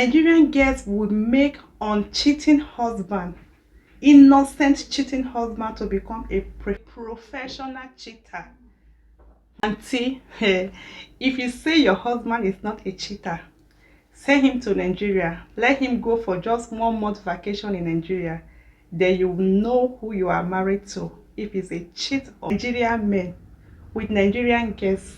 Nigerian girls would make uncheating husband, innocent cheating husband, to become a professional cheater. Auntie, if you say your husband is not a cheater, send him to Nigeria. Let him go for just 1 month vacation in Nigeria. Then you will know who you are married to. If he's a cheat or Nigerian men with Nigerian girls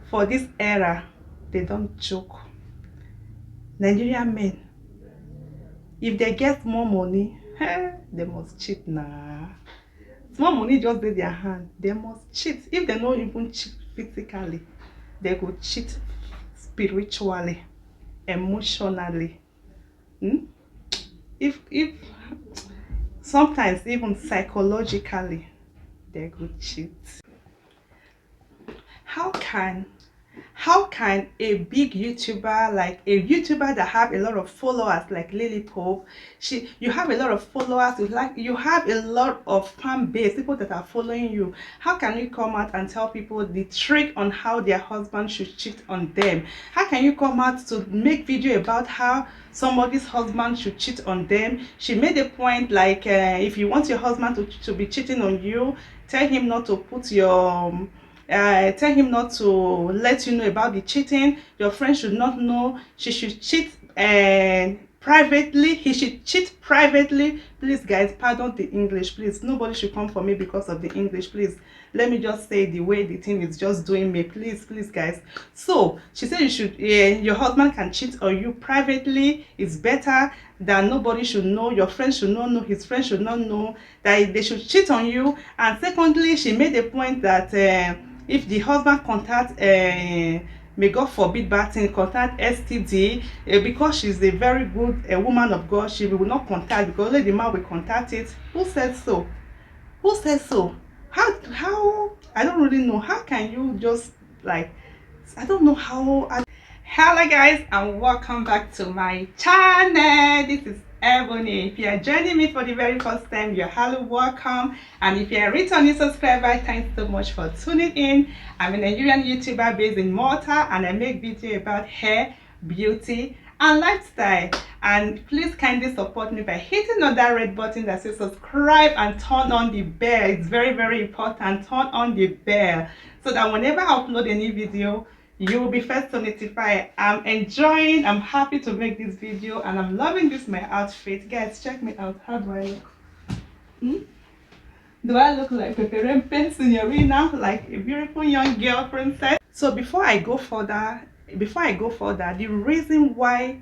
for this era, they don't joke. Nigerian men, if they get more money, they must cheat now. Small money just in their hand, they must cheat. If they don't even cheat physically, they go cheat spiritually, emotionally. If sometimes even psychologically, they go cheat. How can a big YouTuber, like a YouTuber that have a lot of followers like Lily Pope, you have a lot of followers, you have a lot of fan base, people that are following you, how can you come out and tell people the trick on how their husband should cheat on them? How can you come out to make video about how somebody's husband should cheat on them? She made a point like, if you want your husband to be cheating on you, tell him not to put your tell him not to let you know about the cheating. Your friend should not know. She should cheat privately. He should cheat privately. Please guys, pardon the English, please. Nobody should come for me because of the English, please. Let me just say the way the thing is just doing me, please guys. So she said you should your husband can cheat on you privately. It's better than nobody should know. Your friend should not know, his friend should not know that they should cheat on you. And secondly, she made a point that if the husband contact may God forbid bad thing, contact STD, because she's a very good woman of God, she will not contact, because only the man will contact it. Who said so? Who said so? How I don't really know. How can you just like, I don't know how. Hello guys, and welcome back to my channel. This is Ebony. If you are joining me for the very first time, you're highly welcome. And if you're a returning subscriber, thanks so much for tuning in. I'm a Nigerian YouTuber based in Malta, and I make videos about hair, beauty, and lifestyle. And please kindly support me by hitting on that red button that says subscribe and turn on the bell. It's very important. Turn on the bell so that whenever I upload a new video, you will be first to notify. I'm happy to make this video, and I'm loving this my outfit. Guys, check me out. How do I look? Do I look like Peperempe Signorina, like a beautiful young girl princess? So before I go further, the reason why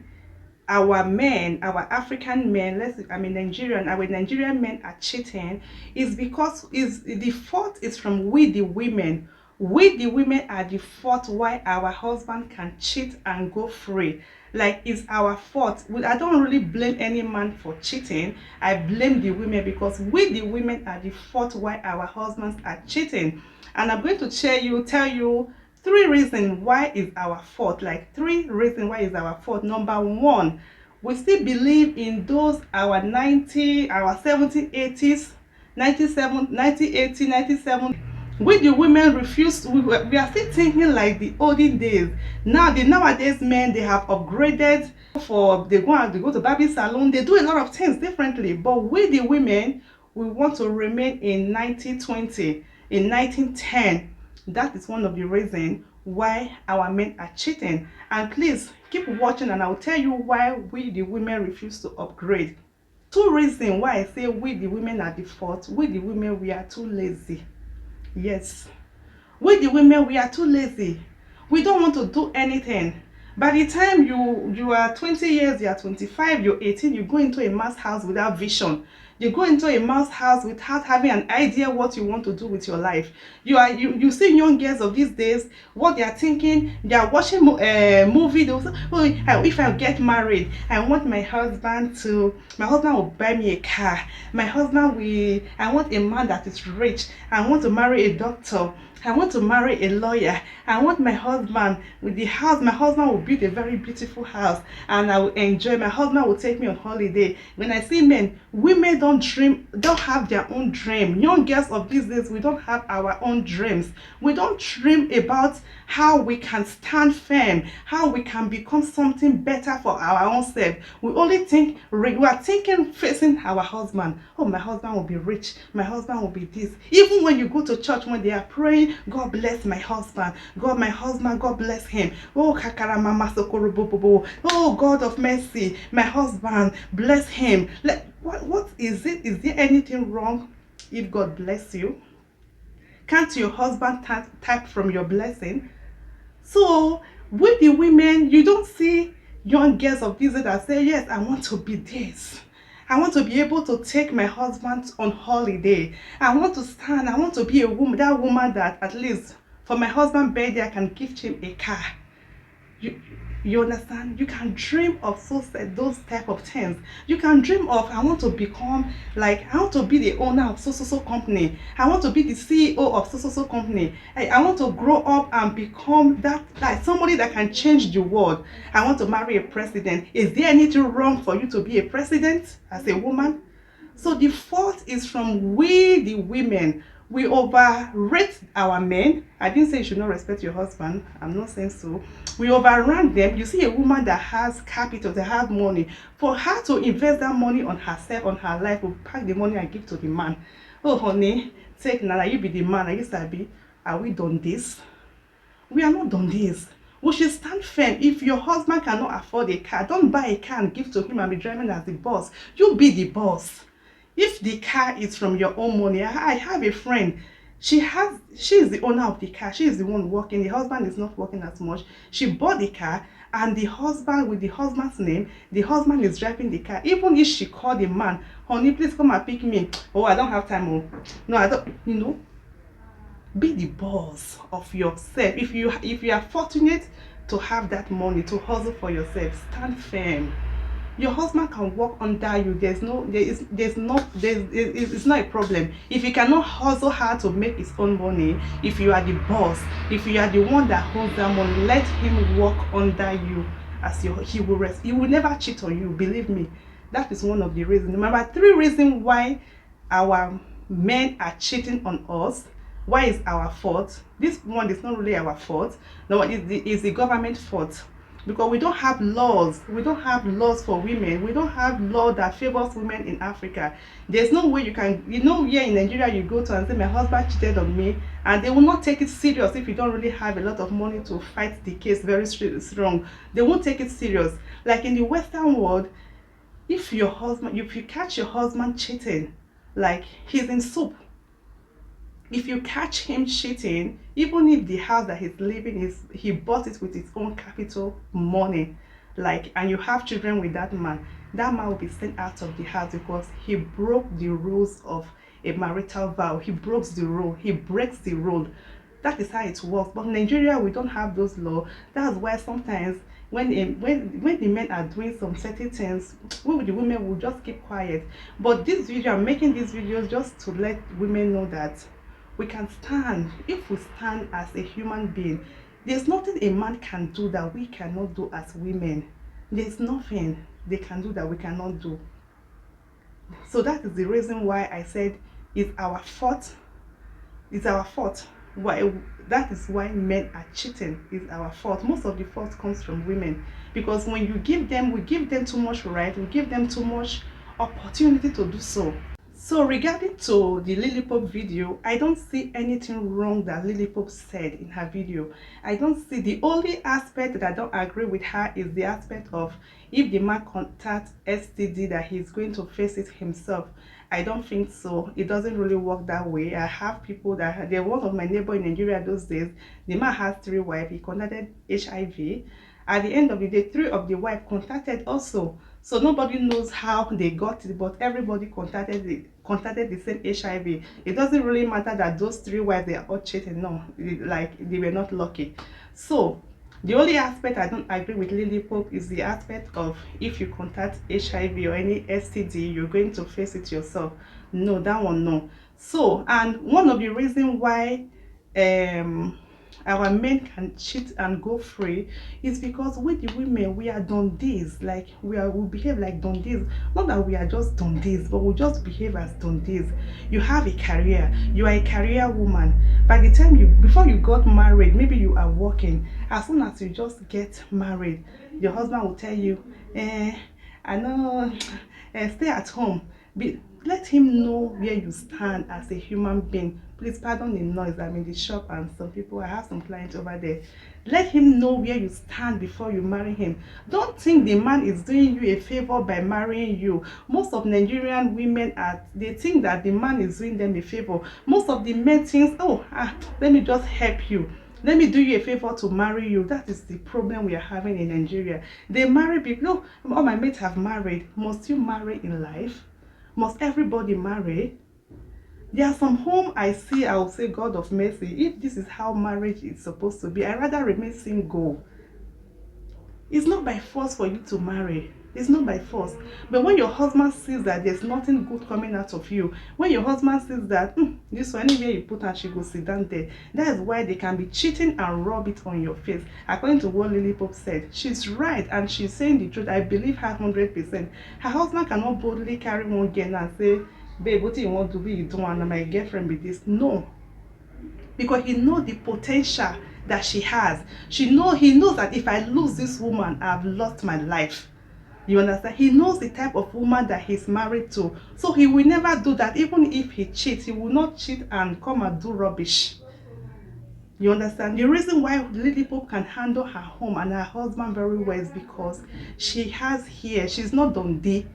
our men, our African men, our Nigerian men are cheating is because the fault is from we the women. We the women are the fault why our husband can cheat and go free. Like, it's our fault. I don't really blame any man for cheating. I blame the women, because we the women are the fault why our husbands are cheating. And I'm going to tell you 3 reasons why is our fault. Like 3 reasons why is our fault. Number 1, we still believe in those our 70s, 80s, 97, 90, 80, 97. We the women refuse. We are still thinking like the olden days. Nowadays men, they have upgraded. They go to barber salon. They do a lot of things differently. But we the women, we want to remain in 1920, in 1910. That is one of the reasons why our men are cheating. And please keep watching, and I'll tell you why we the women refuse to upgrade. 2 reasons why I say we the women are the fault. We the women, we are too lazy. Yes, we the women, we are too lazy. We don't want to do anything. By the time you are 20 years, you are 25, you're 18, you go into a man's house without vision. You go into a man's house without having an idea what you want to do with your life. You see young girls of these days, what they are thinking, they are watching movie. They will say, oh, if I get married, I want my husband will buy me a car. I want a man that is rich. I want to marry a doctor. I want to marry a lawyer. I want my husband with the house. My husband will build a very beautiful house and I will enjoy. My husband will take me on holiday. When I see men, women don't dream, don't have their own dream. Young girls of these days, we don't have our own dreams. We don't dream about how we can stand firm, how we can become something better for our own self. We only think, we are thinking facing our husband. Oh, my husband will be rich. My husband will be this. Even when you go to church, when they are praying, God bless my husband. God, my husband, God bless him. Oh, kakara mama sokoro bobo. Oh, God of mercy, my husband, bless him. What is it? Is there anything wrong if God bless you? Can't your husband tap from your blessing? So with the women, you don't see young girls of these days that say, yes, I want to be this. I want to be able to take my husband on holiday. I want to stand. I want to be a woman, that woman that at least for my husband's birthday, I can gift him a car. You understand? You can dream of those type of things. You can dream of, I want to become like, I want to be the owner of so company. I want to be the CEO of so company. I want to grow up and become that, like somebody that can change the world. I want to marry a president. Is there anything wrong for you to be a president as a woman? So the fault is from we, the women. We overrate our men. I didn't say you should not respect your husband. I'm not saying so. We overrank them. You see a woman that has capital, that has money. For her to invest that money on herself, on her life, will pack the money and give to the man. Oh, honey, take Nana, you be the man. I guess I be. Are we done this? We are not done this. We should stand firm. If your husband cannot afford a car, don't buy a car and give to him and be driving as the boss. You be the boss. If the car is from your own money, I have a friend. She is the owner of the car. She is the one working. The husband is not working as much. She bought the car and the husband, with the husband's name, the husband is driving the car. Even if she called the man, honey, please come and pick me. Oh, I don't have time. Oh, no, I don't, be the boss of yourself. If you are fortunate to have that money to hustle for yourself, stand firm. Your husband can work under you. It's not a problem. If he cannot hustle hard to make his own money, if you are the boss, if you are the one that holds that money, let him work under you as he will never cheat on you. Believe me. That is one of the reasons. Remember, 3 reasons why our men are cheating on us. Why is our fault? This one is not really our fault. No, it's the government fault. Because we don't have laws. We don't have laws for women. We don't have law that favors women in Africa. There's no way you can, here in Nigeria, you go to and say, my husband cheated on me, and they will not take it serious if you don't really have a lot of money to fight the case very strong. They won't take it serious. Like in the Western world, if you catch your husband cheating, like he's in soup. If you catch him cheating, even if the house that he's living he bought it with his own capital money, and you have children with that man will be sent out of the house because he broke the rules of a marital vow. He breaks the rule. He breaks the rule. That is how it works. But in Nigeria, we don't have those laws. That's why sometimes when the men are doing some certain things, the women will just keep quiet. But this video, I'm making these videos just to let women know that we can stand. If we stand as a human being, there's nothing a man can do that we cannot do as women. There's nothing they can do that we cannot do. So that is the reason why I said it's our fault. It's our fault. That is why men are cheating. It's our fault. Most of the fault comes from women, because when we give them too much right, we give them too much opportunity to do so. So regarding to the Lily Pope video, I don't see anything wrong that Lily Pope said in her video. I don't see. The only aspect that I don't agree with her is the aspect of if the man contacts STD that he's going to face it himself. I don't think so. It doesn't really work that way. I have people that one of my neighbor in Nigeria those days. The man has 3 wives. He contacted HIV. At the end of the day, 3 of the wives contacted also. So nobody knows how they got it, but everybody contacted the same HIV. It doesn't really matter that those 3 wives, they are all cheating. No, they were not lucky. So the only aspect I don't agree with Lily Pope is the aspect of if you contact HIV or any STD, you're going to face it yourself. No, that one, no. So, and one of the reasons why um our men can cheat and go free is because with the women we are dundies. Like we behave like dundies. Not that we are just dundies, but we just behave as dundies. You have a career, you are a career woman. By the time you before you got married, maybe you are working. As soon as you just get married, your husband will tell you, I know, stay at home. Let him know where you stand as a human being. Please pardon the noise. I'm in the shop and some people, I have some clients over there. Let him know where you stand before you marry him. Don't think the man is doing you a favor by marrying you. Most of Nigerian women they think that the man is doing them a favor. Most of the men think, let me just help you. Let me do you a favor to marry you. That is the problem we are having in Nigeria. They marry people. No, all my mates have married. Must you marry in life? Must everybody marry? There are some home I see, I will say, God of mercy, if this is how marriage is supposed to be, I rather remain single. It's not by force for you to marry. It's not by force. But when your husband sees that there's nothing good coming out of you, when your husband sees that this one, anywhere you put her, she will sit down there. That is why they can be cheating and rub it on your face. According to what Lily Pope said, she's right and she's saying the truth. I believe her 100%. Her husband cannot boldly carry one girl and say, babe, what do you want to be? You don't want my girlfriend with this. No. Because he knows the potential that she has. He knows that if I lose this woman, I've lost my life. You understand? He knows the type of woman that he's married to. So he will never do that. Even if he cheats, he will not cheat and come and do rubbish. You understand? The reason why Lily Pope can handle her home and her husband very well is because she has here. She's not Dundee.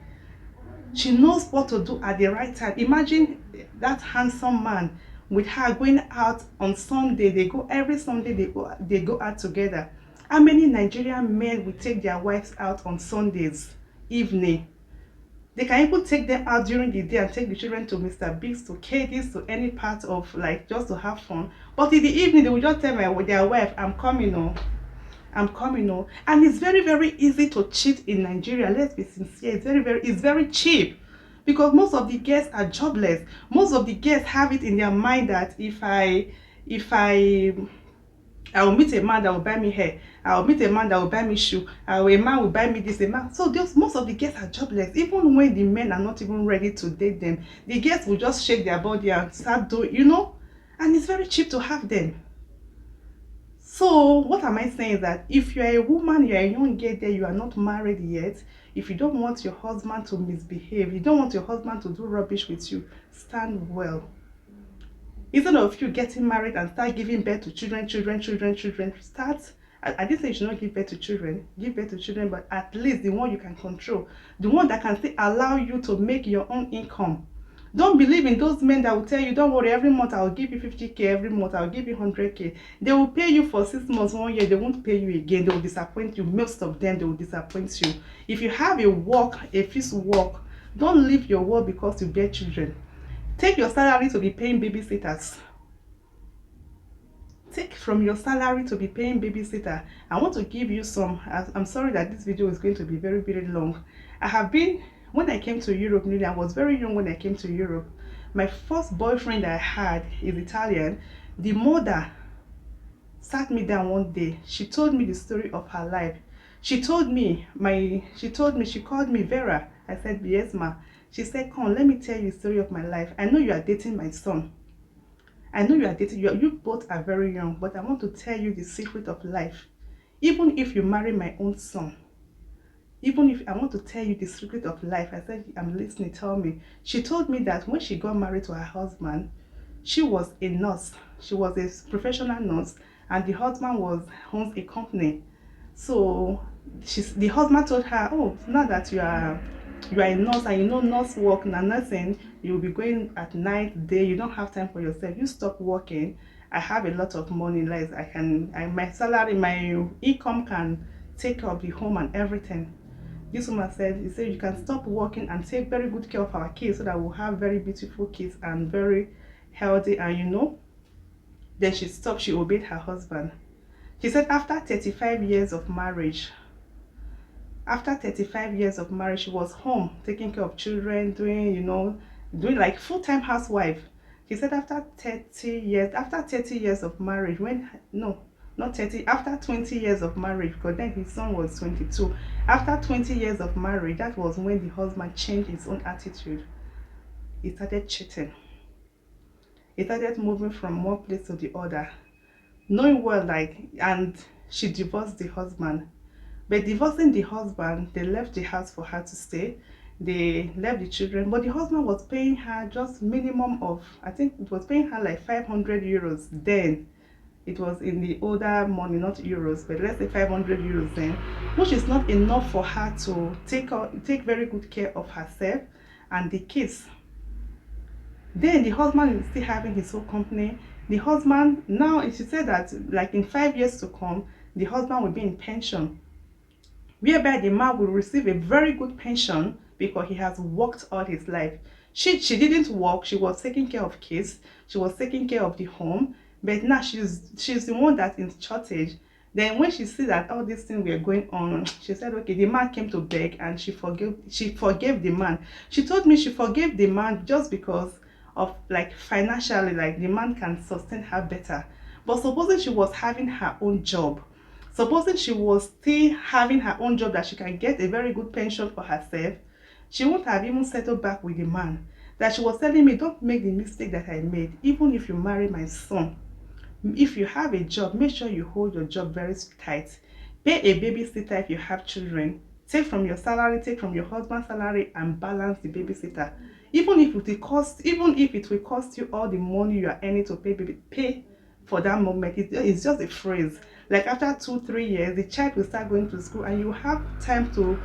She knows what to do at the right time. Imagine that handsome man with her going out on Sunday. They go every Sunday, they go out together. How many Nigerian men will take their wives out on Sundays evening? They can even take them out during the day and take the children to Mr. Biggs, to Katie's, to any part of, like, just to have fun. But in the evening, they will just tell their wife, I'm coming home. I'm coming home. And it's very, very easy to cheat in Nigeria. Let's be sincere. It's very cheap. Because most of the girls are jobless. Most of the girls have it in their mind that if I will meet a man that will buy me hair, I will meet a man that will buy me shoe, a man will buy me this, a man. So most of the girls are jobless. Even when the men are not even ready to date them, the girls will just shake their body and start doing, and it's very cheap to have them. So what am I saying? That if you are a woman, you are a young girl there, you are not married yet, if you don't want your husband to misbehave, you don't want your husband to do rubbish with you, stand well. Instead of you getting married and start giving birth to children, start. I didn't say you should not give birth to children. Give birth to children, but at least the one you can control, the one that can still allow you to make your own income. Don't believe in those men that will tell you, don't worry, every month I will give you 50K, every month I will give you 100K. They will pay you for 6 months, 1 year, they won't pay you again. They will disappoint you. Most of them, they will disappoint you. If you have a fixed work, don't leave your work because you bear children. Take your salary to be paying babysitters. Take from your salary to be paying babysitter. I want to give you some. I'm sorry that this video is going to be very, very long. When I came to Europe, I was very young when I came to Europe. My first boyfriend I had is Italian. The mother sat me down one day. She told me the story of her life. She called me Vera. I said, yes, ma. She said, come, let me tell you the story of my life. I know you are dating my son. I know you are dating, you both are very young, but I want to tell you the secret of life. Even if you marry my own son, I want to tell you the secret of life. I said, I'm listening, tell me. She told me that when she got married to her husband, she was a nurse. She was a professional nurse, and the husband owns a company. So the husband told her, oh, now that you are a nurse and you know nurse work and nursing, you'll be going at night, day, you don't have time for yourself. You stop working. I have a lot of money, like my salary, my income can take care of the home and everything. This woman said, you can stop working and take very good care of our kids so that we'll have very beautiful kids and very healthy. And then she stopped. She obeyed her husband. She said after 35 years of marriage, she was home taking care of children, doing like full-time housewife. He said after 30 years, after 30 years of marriage, when, no, not 30, after 20 years of marriage, because then his son was 22. After 20 years of marriage, that was when the husband changed his own attitude. He started cheating. He started moving from one place to the other, knowing well, like, and she divorced the husband. But divorcing the husband, they left the house for her to stay. They left the children, but the husband was paying her just minimum of, I think it was paying her like 500 euros then. It was in the older money, not euros, but let's say 500 euros then, which is not enough for her to take very good care of herself and the kids. Then the husband is still having his own company. The husband, now she said that like in 5 years to come, the husband will be in pension, whereby the man will receive a very good pension because he has worked all his life. She didn't work. She was taking care of kids. She was taking care of the home. But now she's the one that's in shortage. Then when she see that all these things were going on, she said, okay, the man came to beg and she forgave the man. She told me she forgave the man just because of like financially, like the man can sustain her better. But supposing she was having her own job, supposing she was still having her own job that she can get a very good pension for herself, she won't have even settled back with the man. That she was telling me, don't make the mistake that I made. Even if you marry my son, if you have a job, make sure you hold your job very tight. Pay a babysitter if you have children. Take from your salary, take from your husband's salary and balance the babysitter. Even if it will cost you all the money you are earning to pay for that moment. It's just a phrase. Like after 2-3 years, the child will start going to school and you have time to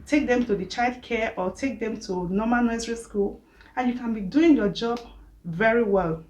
take them to the child care or take them to normal nursery school, and you can be doing your job very well.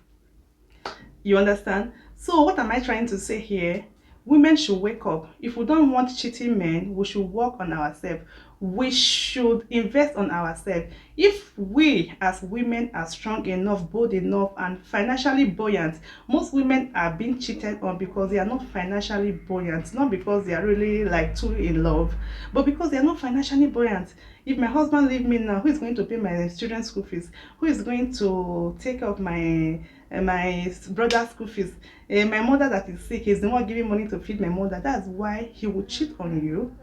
You understand? So what am I trying to say here? Women should wake up. If we don't want cheating men, we should work on ourselves. We should invest on ourselves. If we as women are strong enough, bold enough, and financially buoyant, most women are being cheated on because they are not financially buoyant, not because they are really like too in love, but because they are not financially buoyant. If my husband leave me now, who is going to pay my children's school fees? Who is going to take care of my brother's school fees? My mother that is sick is the one giving money to feed my mother. That's why he will cheat on you.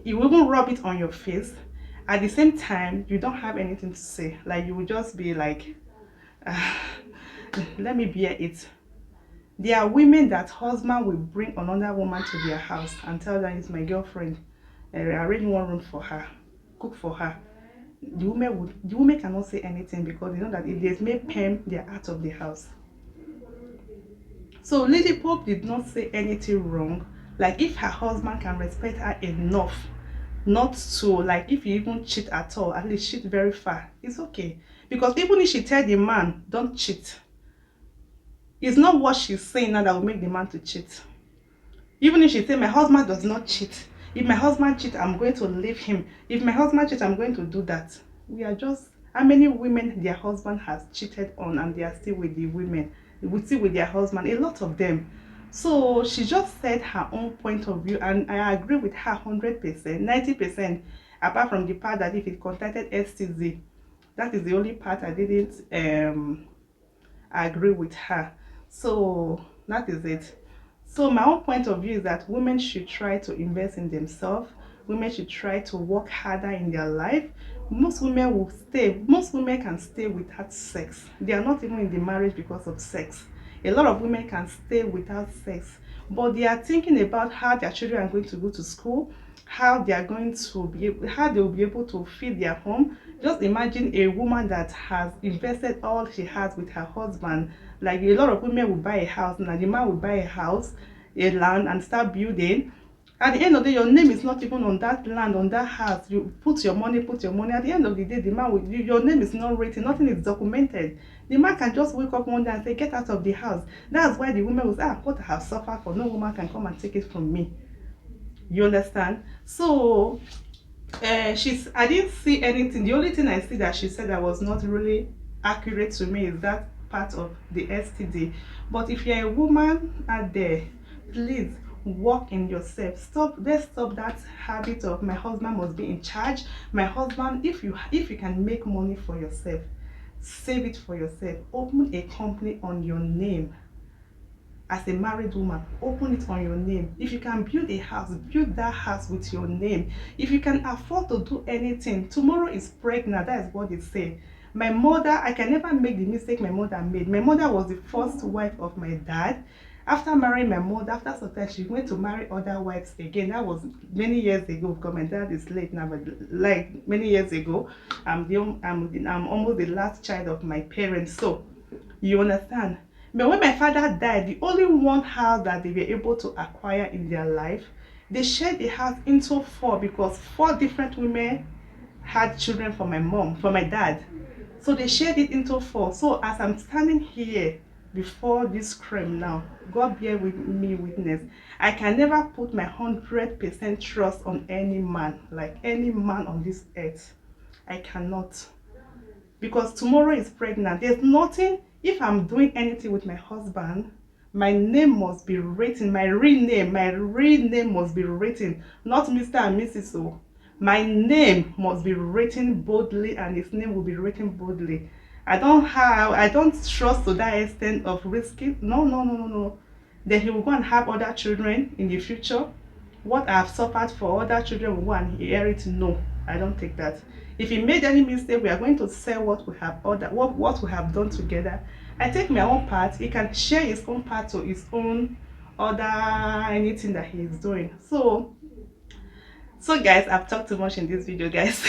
He will even rub it on your face. At the same time, you don't have anything to say. Like you will just be like, let me bear it. There are women that husband will bring another woman to their house and tell them it's my girlfriend. Arrange one room for her, cook for her. The women cannot say anything because they know that if they make pain, they're out of the house. So Lady Pope did not say anything wrong. Like if her husband can respect her enough not to, like if you even cheat at all, at least cheat very far, it's okay. Because even if she tell the man don't cheat, it's not what she's saying now that will make the man to cheat. Even if she say my husband does not cheat, if my husband cheat, I'm going to leave him. If my husband cheat, I'm going to do that. We are just, how many women their husband has cheated on and they are still with the women, still with their husband? A lot of them. So she just said her own point of view, and I agree with her 100%, 90%, apart from the part that if it contacted STZ, that is the only part I didn't agree with her. So that is it. So my own point of view is that women should try to invest in themselves. Women should try to work harder in their life. Most women can stay without sex. They are not even in the marriage because of sex. A lot of women can stay without sex, but they are thinking about how their children are going to go to school, how they will be able to feed their home. Just imagine a woman that has invested all she has with her husband. Like a lot of women will buy a house, and the man will buy a house, a land, and start building. At the end of the day, your name is not even on that land, on that house. You put your money. At the end of the day, the man your name is not written, nothing is documented. The man can just wake up one day and say, get out of the house. That's why the woman will say, what I have suffered for, no woman can come and take it from me. You understand? So I didn't see anything. The only thing I see that she said that was not really accurate to me is that part of the STD. But if you're a woman out there, please work in yourself. Let's stop that habit of my husband must be in charge. My husband, if you can make money for yourself, Save it for yourself. Open a company on your name. As a married woman, open it on your name. If you can build a house, build that house with your name. If you can afford to do anything, tomorrow is pregnant. That is what they say. My mother, I can never make the mistake my mother made. My mother was the first wife of my dad. After marrying my mother, after some time, she went to marry other wives again. That was many years ago, because my dad is late now, but like many years ago, I'm almost the last child of my parents. So you understand? But when my father died, the only one house that they were able to acquire in their life, they shared the house into four, because four different women had children for my mom, for my dad. So they shared it into four. So as I'm standing here before this crime now, God bear with me witness, I can never put my 100% trust on any man, like any man on this earth. I cannot. Because tomorrow is pregnant. There's nothing, if I'm doing anything with my husband, my name must be written. My real name must be written. Not Mr. and Mrs. O. My name must be written boldly, and his name will be written boldly. I don't trust to that extent of risking. No, no, no, no, no. Then he will go and have other children in the future. What I've suffered for other children will go and inherit. No, I don't take that. If he made any mistake, we are going to sell what we have what we have done together. I take my own part. He can share his own part to his own other anything that he is doing. So guys, I've talked too much in this video, guys.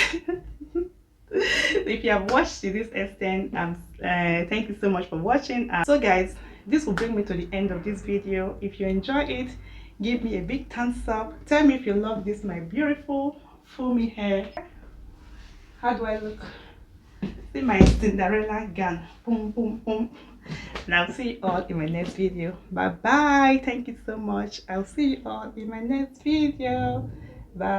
If you have watched to this extent, thank you so much for watching. So guys, this will bring me to the end of this video. If you enjoy it, give me a big thumbs up. Tell me if you love this my beautiful foamy hair. How do I look? See my Cinderella gown. Boom, boom, boom. And I'll see you all in my next video. Bye bye. Thank you so much. I'll see you all in my next video. Bye.